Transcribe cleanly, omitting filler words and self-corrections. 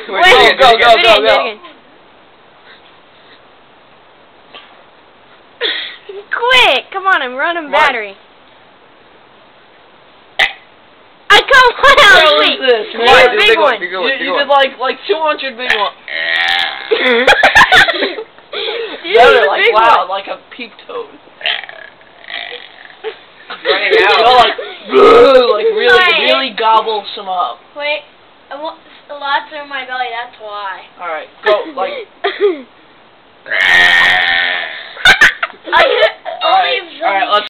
Wait, go. Quick! Come on, I'm running battery. Come on, wait. This? Come on, big one. You did like 200 big ones. They're like loud, like a peep toad. Running out. Like really gobble some up. Wait, I want a lot through my belly. That's why. All right, go like. All right, let's